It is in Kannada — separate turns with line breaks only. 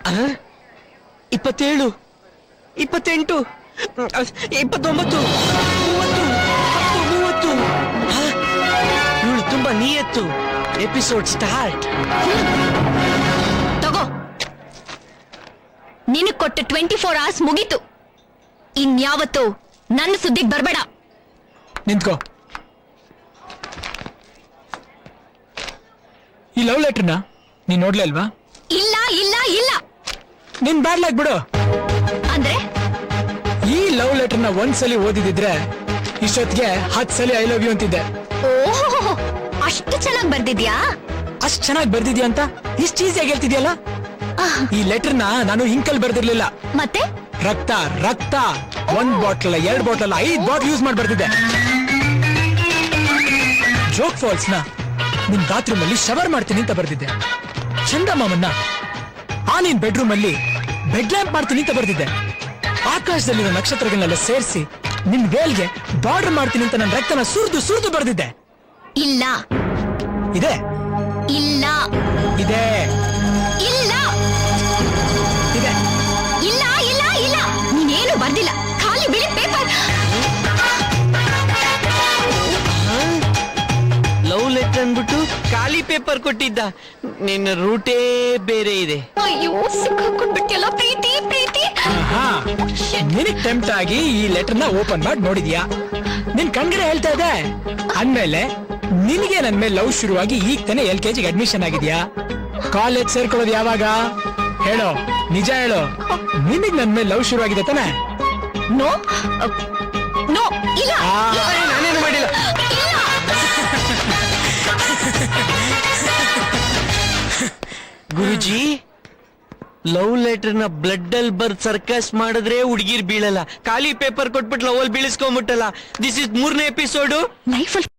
27 28 29 30 ಇವಳು ತುಂಬಾ ನಿಯತ್ತು. Episode start.
ತಗೋ, ನಿನಗ್ ಕೊಟ್ಟ 24 hours ಮುಗೀತು. ಇನ್ಯಾವತ್ತು ನನ್ನ ಸುದ್ದಿಗೆ ಬರ್ಬೇಡ.
ನಿಂತ್ಕೋ. ಈ ಲವ್ ಲೆಟರ್ನ ನೀನ್ ನೋಡ್ಲೇ ಅಲ್ವಾ?
ಇಲ್ಲ ಇಲ್ಲ ಇಲ್ಲ.
ನಿನ್ ಬ್ಯಾಡ್ಲಾಗ್ ಬಿಡು.
ಅಂದ್ರೆ
ಈ ಲವ್ ಲೆಟರ್ನ ಒಂದ್ಸಲಿ ಓದಿದಿದ್ರೆ ಇಷ್ಟೊತ್ತಿಗೆ 10 ಸಲ ಐ ಲವ್ ಯು ಅಂತಿದ್ದೆ.
ಓಹೋ, ಅಷ್ಟು ಚೆನ್ನಾಗಿ ಬರ್ದಿದ್ಯಾ?
ಅಷ್ಟ್ ಚೆನ್ನಾಗಿ ಬರ್ದಿದ್ಯಾ ಅಂತ ಇಷ್ಟ ಈಸಿಯಾಗಿ ಹೇಳ್ತಿದ್ಯಲ್ಲ. ಈ ಲೆಟರ್ನ ನಾನು ಹಿಂಕಲ್ ಬರ್ದಿರ್ಲಿಲ್ಲ.
ಮತ್ತೆ
ರಕ್ತ ರಕ್ತ 1 ಬಾಟಲ್ 2 ಬಾಟಲ್ 5 ಬಾಟಲ್ ಯೂಸ್ ಮಾಡಿ ಬರ್ದಿದ್ದೆ. ಜೋಕ್ ಫಾಲ್ಸ್ ನ ನಿನ್ ಬಾತ್ರೂಮ್ ಅಲ್ಲಿ ಶವರ್ ಮಾಡ್ತೀನಿ ಅಂತ ಬರ್ದಿದ್ದೆ. ಚಂದಮಾಮನ್ನ ನಿನ್ ಬೆಡ್ರೂಮ್ ಅಲ್ಲಿ ಬೆಡ್ ಲ್ಯಾಂಪ್ ಮಾಡ್ತೀನಿ ಅಂತ ಬರ್ದಿದ್ದೆ. ಆಕಾಶದಲ್ಲಿರೋ ನಕ್ಷತ್ರಗಳನ್ನೆಲ್ಲ ಸೇರಿಸಿ ನಿನ್ ವೇಲ್ಗೆ ಬಾರ್ಡರ್ ಮಾಡ್ತೀನಿ ಅಂತ ನನ್ನ ರಕ್ತನ ಸುರಿದು ಬರ್ದಿದ್ದೆ.
ಇಲ್ಲ
ಇದೆ
ಇಲ್ಲ
ಇದೆ
ಇಲ್ಲ
ಇದೆ
ಇಲ್ಲ ಇಲ್ಲ ಇಲ್ಲ. ನೀನೇನು ಬರ್ದಿಲ್ಲ, ಖಾಲಿ ಬಿಳಿ ಪೇಪರ್.
ಲವ್ ಲೆಟರ್ ಅನ್ಬಿಟ್ಟು ಖಾಲಿ ಪೇಪರ್ ಕೊಟ್ಟಿದ್ದ. ನಿನ್ನ ರೂಟೇ ಬೇರೆ ಇದೆ.
ಅಯ್ಯೋ, ಸಿಕ್ಕಾಕೊಂಡ್ಬಿಟ್ಟಿಯಲ್ಲ. ಪ್ರೀತಿ ಪ್ರೀತಿ.
ನಿನಗ್ ಟೆಂಪ್ಟ್ ಆಗಿ ಈ ಲೆಟರ್ನ ಓಪನ್ ಮಾಡಿ ನೋಡಿದ್ಯಾ? ನಿನ್ ಕಣ್ಗಡೆ ಹೇಳ್ತಾ ಇದೆ. ಅಂದ್ಮೇಲೆ ನಿನಗೆ ನನ್ ಮೇಲೆ ಲವ್ ಶುರುವಾಗಿ ಈಗ ತಾನೇ LKG ಅಡ್ಮಿಷನ್ ಆಗಿದ್ಯಾ? ಕಾಲೇಜ್ ಸೇರ್ಕೊಳ್ಳೋದು ಯಾವಾಗ ಹೇಳೋ? ನಿಜ ಹೇಳೋ, ನಿನಗ್ ನನ್ ಮೇಲೆ ಲವ್ ಶುರು ಆಗಿದೆ ತಾನೆ?
ನೋ ನೋ ಇಲ್ಲ.
ನಾನೇನು ಮಾಡಿಲ್ಲ. ಗುರುಜಿ, ಲವ್ ಲೆಟರ್ ನ ಬ್ಲಡ್ ಅಲ್ಲಿ ಬರ್ದ್ ಸರ್ಕಸ್ ಮಾಡಿದ್ರೆ ಹುಡುಗಿರ್ ಬೀಳಲ್ಲ. ಖಾಲಿ ಪೇಪರ್ ಕೊಟ್ಬಿಟ್ಟು ಲವ್ ಅಲ್ಲಿ ಬೀಳಿಸ್ಕೊಂಡ್ಬಿಟ್ಟಲ್ಲ. ದಿಸ್ ಇಸ್ 3ನೇ ಎಪಿಸೋಡು.
ಲೈಫಲ್ಲಿ